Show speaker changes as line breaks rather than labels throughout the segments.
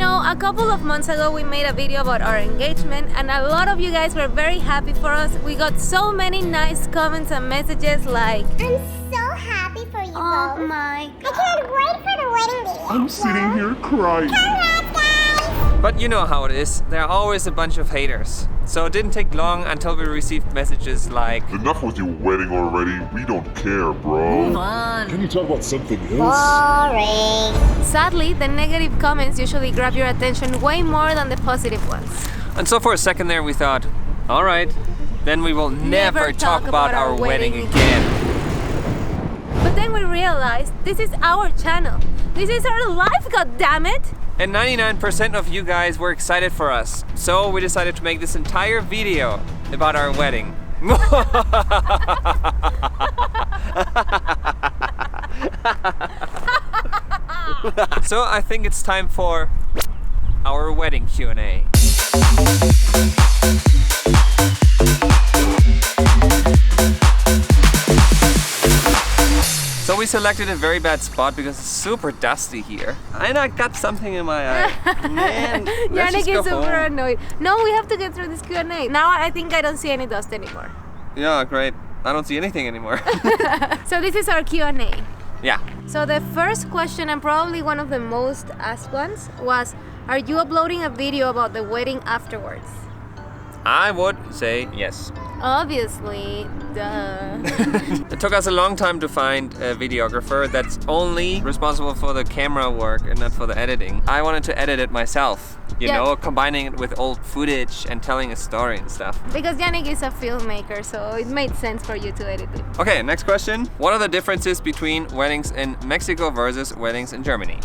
know, a couple of months ago we made a video about our engagement and a lot of you guys were very happy for us. We got so many nice comments and messages like,
I'm so happy for you
oh
both.
my
I
god.
can't wait for the wedding day.
I'm sitting here crying.
Congrats, guys!
But you know how it is, there are always a bunch of haters. So it didn't take long until we received messages like,
Enough with your wedding already. We don't care, bro.
Move on.
Can you talk about something else?
Boring.
Sadly, the negative comments usually grab your attention way more than the positive ones.
and so for a second there we thought, alright, then we will never talk about our wedding again.
But then we realized this is our channel. This is our life, goddammit!
And 99% of you guys were excited for us. So we decided to make this entire video about our wedding. So I think it's time for our wedding Q&A. So we selected a very bad spot because it's super dusty here. And I got something in my eye. Man, let's
Yannick
just go
is super
home.
annoyed. No, we have to get through this Q&A. Now I think I don't see any dust anymore.
Yeah, great. I don't see anything anymore.
So this is our Q&A.
Yeah.
So the first question, and probably one of the most asked ones, was, are you uploading a video about the wedding afterwards?
I would say yes.
Obviously, duh.
It took us a long time to find a videographer that's only responsible for the camera work and not for the editing. I wanted to edit it myself, you
Yeah.
know, combining it with old footage and telling a story and stuff.
Because Yannick is a filmmaker, so it made sense for you to edit it.
Okay, next question. What are the differences between weddings in Mexico versus weddings in Germany?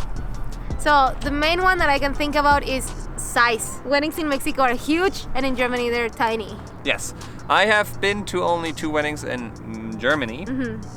So the main one that I can think about is size. Weddings in Mexico are huge, and in Germany they're tiny.
Yes, I have been to only 2 weddings in Germany,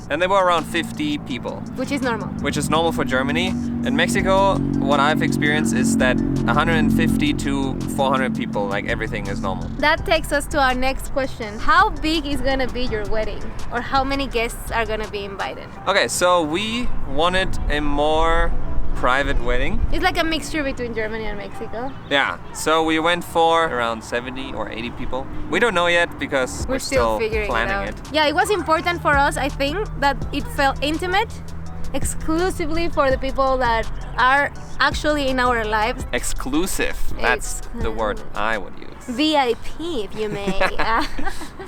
and they were around 50 people,
Which is normal.
which is normal for Germany. In Mexico, what I've experienced is that 150 to 400 people, like everything is normal.
That takes us to our next question. How big is gonna be your wedding? Or how many guests are gonna be invited?
Okay, so we wanted a more private wedding.
It's like a mixture between Germany and Mexico.
Yeah, so we went for around 70 or 80 people. We don't know yet because
We're still figuring
planning
it out. Yeah, it was important for us, I think, that it felt intimate, exclusively for the people that are actually in our lives.
Exclusive, that's the word I would use.
VIP, if you may.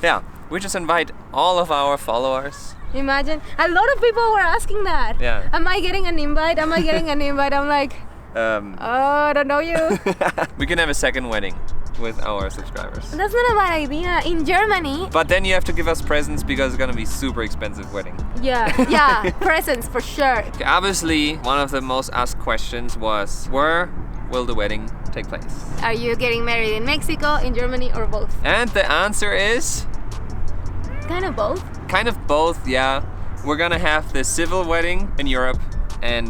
Yeah, we just invite all of our followers.
Imagine, a lot of people were asking that.
Yeah.
Am I getting an invite? Am I getting an invite? I'm like, oh, I don't know you.
We can have a second wedding with our subscribers.
That's not a bad idea. In Germany,
But then you have to give us presents because it's gonna be super expensive wedding.
yeah, presents for sure.
Okay, obviously, one of the most asked questions was, where will the wedding take place?
Are you getting married in Mexico, in Germany, or both?
And the answer is
Kind of both.
kind of both, yeah. We're gonna have the civil wedding in Europe and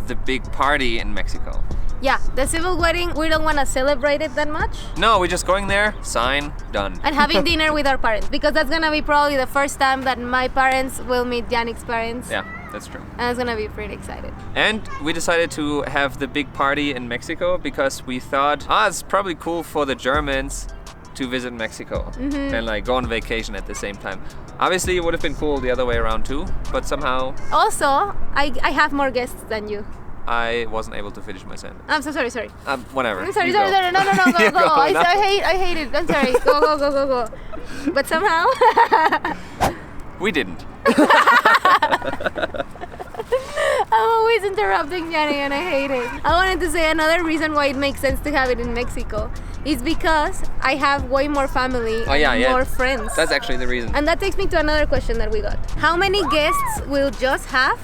the big party in Mexico.
Yeah, the civil wedding, we don't want to celebrate it that much.
No, we're just going there, sign, done.
And having dinner with our parents, because that's gonna be probably the first time that my parents will meet Yannick's parents.
Yeah, that's true.
And it's gonna be pretty excited.
And we decided to have the big party in Mexico because we thought, it's probably cool for the Germans to visit Mexico and like go on vacation at the same time. Obviously, it would have been cool the other way around too, but somehow
Also, I have more guests than you.
I wasn't able to finish my sentence.
I'm so sorry.
Whatever.
I'm sorry,
you
sorry,
go.
no, go.
You go, no.
I hate it. I'm sorry. Go. But somehow,
We didn't.
I'm always interrupting Yannick and I hate it. I wanted to say another reason why it makes sense to have it in Mexico is because I have way more family and more friends.
That's actually the reason.
And that takes me to another question that we got. How many guests will Joss have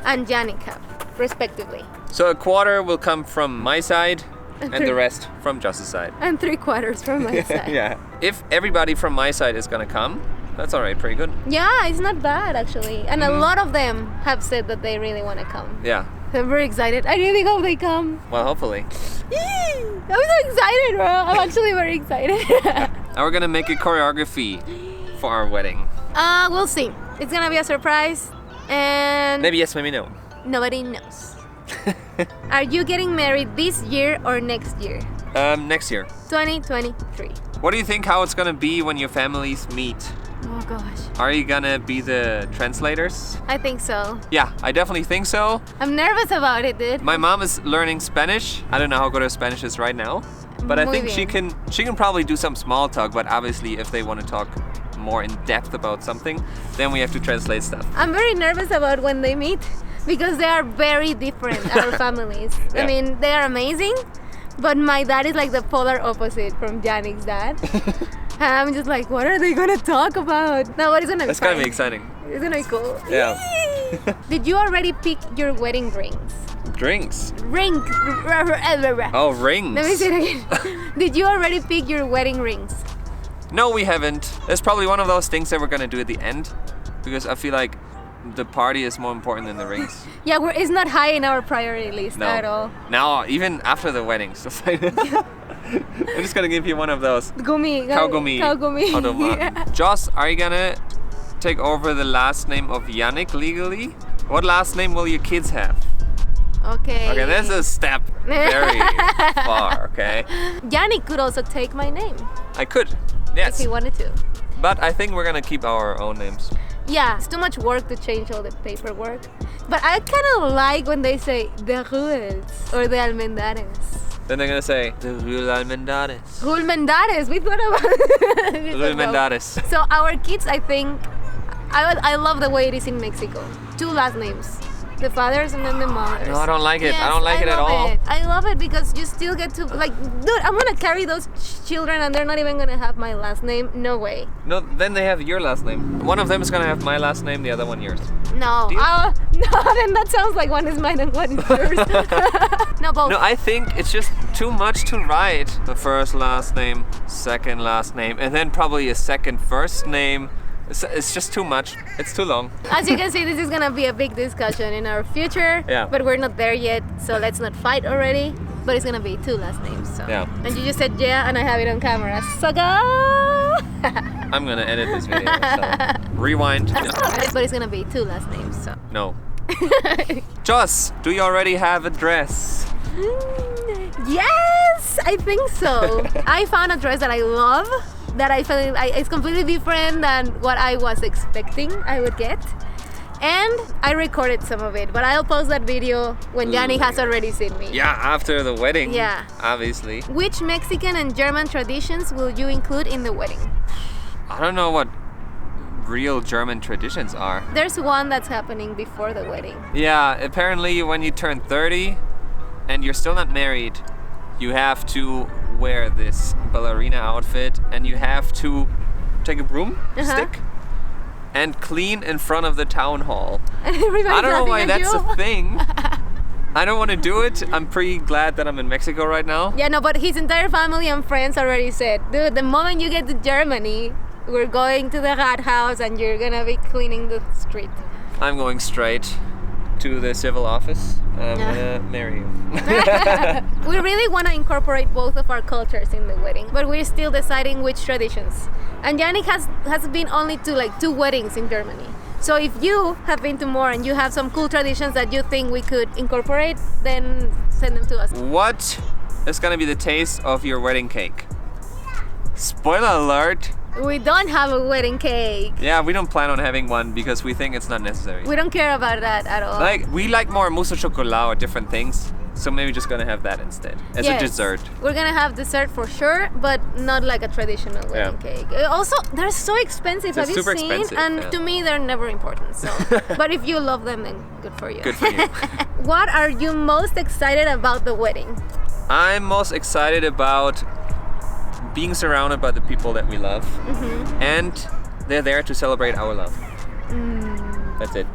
and Yannick have, respectively?
So a quarter will come from my side and the rest from Joss's side.
And 3/4 from my side.
Yeah. If everybody from my side is gonna come, that's alright, pretty good.
Yeah, it's not bad actually. And a lot of them have said that they really want to come.
Yeah.
I'm very excited. I really hope they come.
Well, hopefully.
I'm so excited, bro. I'm actually very excited.
Now we're gonna make a choreography for our wedding.
We'll see. It's gonna be a surprise and
Maybe yes, maybe no.
nobody knows. Are you getting married this year or next year?
Next year.
2023.
What do you think how it's gonna be when your families meet?
Oh gosh.
Are you gonna be the translators?
I think so.
Yeah, I definitely think so.
I'm nervous about it, dude.
My mom is learning Spanish. I don't know how good her Spanish is right now, but I
Muy
think
bien.
she can probably do some small talk, but obviously if they want to talk more in depth about something, then we have to translate stuff.
I'm very nervous about when they meet because they are very different, our families.
Yeah.
I mean, they are amazing, but my dad is like the polar opposite from Yannick's dad. And I'm just like, what are they gonna talk about? No, what is gonna be
That's gonna
fun.
be exciting.
It's gonna be cool.
Yeah.
Did you already pick your wedding rings?
Drinks.
Ring.
Oh, rings.
Let me say it again. Did you already pick your wedding rings?
No, we haven't. It's probably one of those things that we're gonna do at the end, because I feel like the party is more important than the rings.
Yeah, it's not high in our priority list
No.
at all.
Now, even after the wedding, so I'm just gonna give you one of those.
Gumi.
Kaugummi.
Kaugummi.
Automaten. Joss, are you gonna take over the last name of Yannick legally? What last name will your kids have?
Okay.
Okay, there's a step very far, okay?
Yannick could also take my name
I could,
if
yes.
he wanted to.
But I think we're gonna keep our own names.
Yeah, it's too much work to change all the paperwork. But I kind of like when they say the Rules or the Almendares.
Then they're gonna say, the Rule Almendares.
Almendares, we thought about it.
Rule Almendares.
So our kids, I think, I love the way it is in Mexico. 2 last names. The fathers and then the mothers.
No, I don't like it. I don't like it at
love
all.
it. I love it because you still get to, like, dude, I'm gonna carry those children and they're not even gonna have my last name. No way.
No, then they have your last name. One of them is gonna have my last name, the other one yours.
No.
Do you?
No, then that sounds like one is mine and one is yours. No, both.
No, I think it's just too much to write. The first last name, second last name, and then probably a second first name. It's just too much. It's too long.
As you can see, this is gonna be a big discussion in our future.
Yeah.
But we're not there yet, so let's not fight already. But it's gonna be 2 last names. So.
Yeah.
And you just said yeah, and I have it on camera. So go.
I'm gonna edit this video. So. Rewind.
But it's gonna be 2 last names. So.
No. Joss, do you already have a dress?
Yes, I think so. I found a dress that I love. That I feel it's completely different than what I was expecting I would get. And I recorded some of it, but I'll post that video when Yannick has already seen me.
Yeah, after the wedding.
Yeah.
Obviously.
Which Mexican and German traditions will you include in the wedding?
I don't know what real German traditions are.
There's one that's happening before the wedding.
Yeah, apparently when you turn 30 and you're still not married, you have to wear this ballerina outfit and you have to take a broomstick and clean in front of the town hall.
And everybody's
I don't know why
laughing at
that's
you.
a thing. I don't want to do it. I'm pretty glad that I'm in Mexico right now.
Yeah, no, but his entire family and friends already said, dude, the moment you get to Germany, we're going to the Rathaus and you're gonna be cleaning the street.
I'm going straight to the civil office. I'm gonna marry you.
We really want to incorporate both of our cultures in the wedding, but we're still deciding which traditions. And Yannick has been only to 2 weddings in Germany. So if you have been to more and you have some cool traditions that you think we could incorporate, then send them to us.
What is gonna be the taste of your wedding cake? Spoiler alert!
We don't have a wedding cake.
Yeah, we don't plan on having one because we think it's not necessary.
We don't care about that at all.
We like more mousse au chocolat or different things, so maybe just gonna have that instead as a dessert.
We're gonna have dessert for sure, but not like a traditional wedding cake. Also, they're so expensive.
They're
have you
super
seen?
expensive,
And
yeah.
to me, they're never important. So, but if you love them, then good for you.
Good for you.
What are you most excited about the wedding?
I'm most excited about being surrounded by the people that we love, and they're there to celebrate our love. That's it.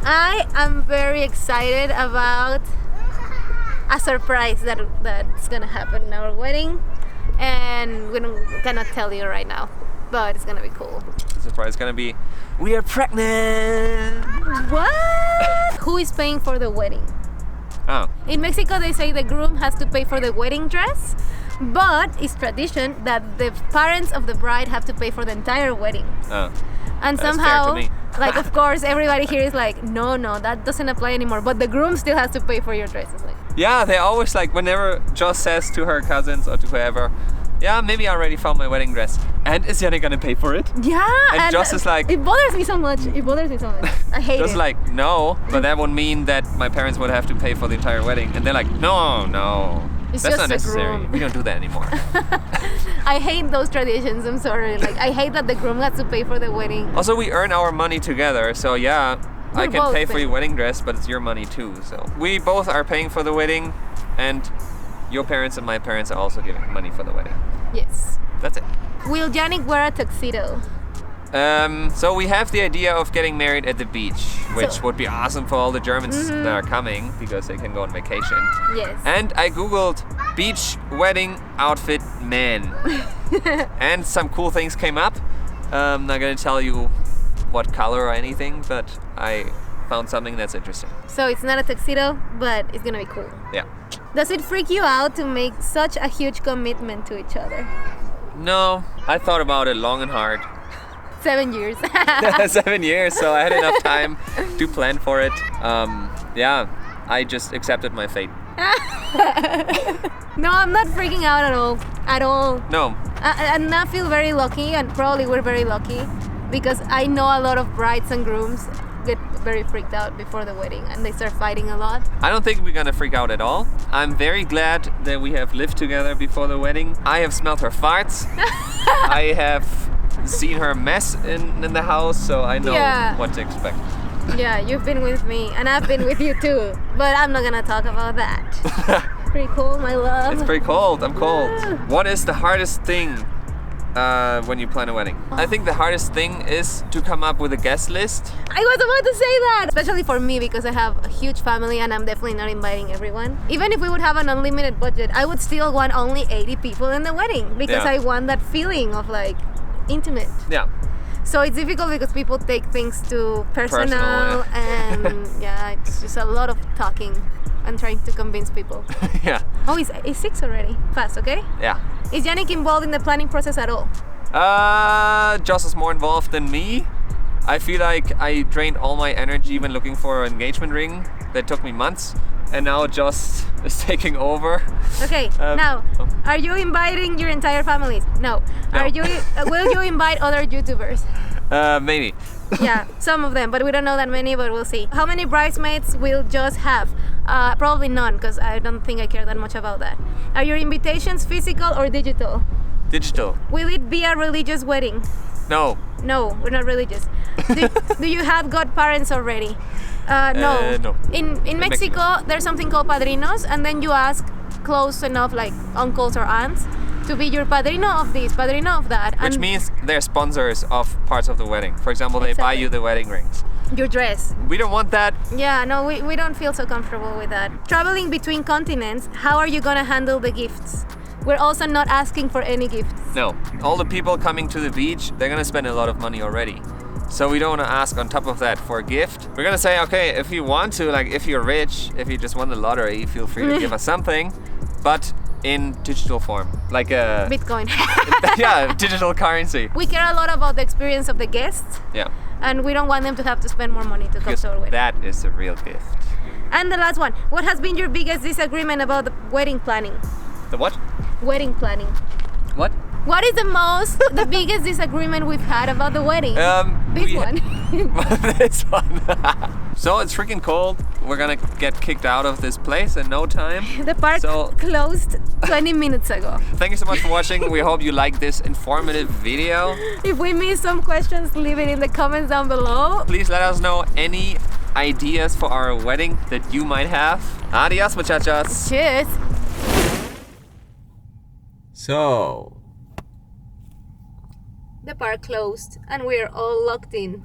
I am very excited about a surprise that's gonna happen in our wedding, and we cannot tell you right now, but it's gonna be cool.
The surprise is gonna be, we are pregnant.
What? Who is paying for the wedding?
Oh,
In Mexico, they say the groom has to pay for the wedding dress, But it's tradition that the parents of the bride have to pay for the entire wedding.
Oh.
And
That's fair to
somehow,
me.
like, of course, everybody here is like, no, that doesn't apply anymore. But the groom still has to pay for your dresses. Like,
Yeah, they always like, whenever Joss says to her cousins or to whoever, yeah, maybe I already found my wedding dress. And is Yannick gonna pay for it?
yeah.
And Joss is like,
it bothers me so much. I hate
Joss
it.
is like, no, but that would mean that my parents would have to pay for the entire wedding. And they're like, no.
It's
That's
just
not
a
necessary.
groom.
We don't do that anymore.
I hate those traditions. I'm sorry. Like, I hate that the groom has to pay for the wedding.
Also, we earn our money together, so yeah, I
We're
can
both
pay for
paying.
your wedding dress, but it's your money too. So we both are paying for the wedding, and your parents and my parents are also giving money for the wedding.
Yes.
That's it.
Will Yannick wear a tuxedo?
So we have the idea of getting married at the beach, which
So-
would be awesome for all the Germans that are coming because they can go on vacation.
Yes.
And I googled beach wedding outfit man, and some cool things came up. I'm not gonna tell you what color or anything, but I found something that's interesting.
So it's not a tuxedo, but it's gonna be cool.
Yeah.
Does it freak you out to make such a huge commitment to each other?
No, I thought about it long and hard.
7 years.
7 years, so I had enough time to plan for it. Yeah, I just accepted my fate.
No, I'm not freaking out at all. At all.
No,
And I feel very lucky, and probably we're very lucky, because I know a lot of brides and grooms get very freaked out before the wedding, and they start fighting a lot.
I don't think we're gonna freak out at all. I'm very glad that we have lived together before the wedding. I have smelled her farts. I have seen her mess in the house, so I know
Yeah.
what to expect.
Yeah, you've been with me, and I've been with you too, but I'm not gonna talk about that. Pretty cool, my love.
It's pretty cold. I'm cold. What is the hardest thing when you plan a wedding? I think the hardest thing is to come up with a guest list.
I was about to say that, especially for me, because I have a huge family and I'm definitely not inviting everyone. Even if we would have an unlimited budget, I would still want only 80 people in the wedding, because
Yeah.
I want that feeling of like intimate.
Yeah.
So it's difficult because people take things too personal,
Personal,
and yeah, it's just a lot of talking and trying to convince people.
Yeah.
Oh, it's 6 already. Fast, okay?
Yeah.
Is Yannick involved in the planning process at all?
Joss is more involved than me. I feel like I drained all my energy when looking for an engagement ring. That took me months, and now Joss is taking over.
Okay, now, are you inviting your entire families? No.
No.
Are you? Will you invite other YouTubers?
Maybe.
Yeah, some of them, but we don't know that many, but we'll see. How many bridesmaids will Joss have? Probably none, because I don't think I care that much about that. Are your invitations physical or digital?
Digital.
Will it be a religious wedding?
No.
No, we're not religious. Do you have godparents already? No.
No.
In Mexico, there's something called padrinos, and then you ask close enough, like uncles or aunts, to be your padrino of this, padrino of that.
Which
and
means they're sponsors of parts of the wedding. For example, they buy
Exactly.
you the wedding rings.
your dress.
We don't want that.
Yeah, no, we don't feel so comfortable with that. Traveling between continents, how are you gonna handle the gifts? We're also not asking for any gifts.
No. All the people coming to the beach, they're gonna spend a lot of money already. So we don't want to ask on top of that for a gift. We're gonna say, okay, if you want to, like if you're rich, if you just won the lottery, feel free to give us something, but in digital form, like a
Bitcoin.
yeah, digital currency.
We care a lot about the experience of the guests,
Yeah,
and we don't want them to have to spend more money to come
because
to our wedding.
that is a real gift.
And the last one, what has been your biggest disagreement about the wedding planning?
The what?
Wedding planning.
What?
What is the biggest disagreement we've had about the wedding? This
we-
one.
This one. So it's freaking cold. We're gonna get kicked out of this place in no time.
The park
So-
closed 20 minutes ago.
Thank you so much for watching. We hope you like this informative video.
If we missed some questions, leave it in the comments down below.
Please let us know any ideas for our wedding that you might have. Adios, muchachos.
Cheers.
So,
The park closed and we're all locked in.